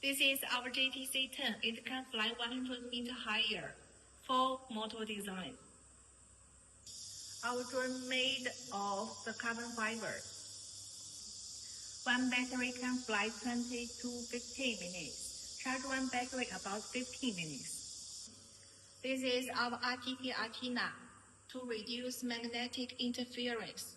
This is our JTC10. It can fly 100 meters higher. Full motor design. Our drone made of the carbon fiber. One battery can fly 20 to 15 minutes. Charge one battery about 15 minutes. This is our RTT antenna to reduce magnetic interference.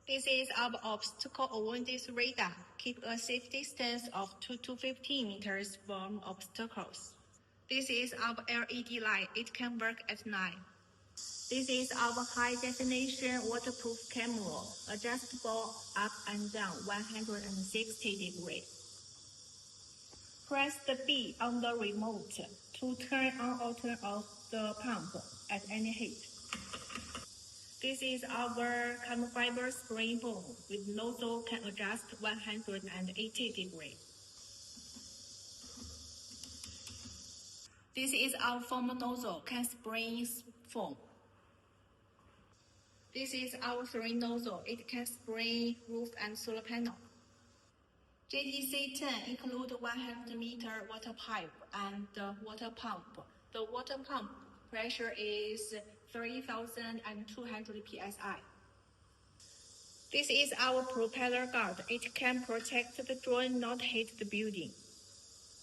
This is our obstacle avoidance radar. Keep a safe distance of 2 to 15 meters from obstacles. This is our LED light. It can work at night. This is our high-definition waterproof camera, adjustable up and down 160 degrees. Press the B on the remote to turn on or turn off the pump at any heat. This is our carbon fiber spring foam with nozzle can adjust 180 degrees. This is our foam nozzle can spring foam. This is our three nozzle. It can spray roof and solar panel. JTC10 include 100-meter water pipe and water pump. The water pump pressure is 3,200 psi. This is our propeller guard. It can protect the drone not hit the building.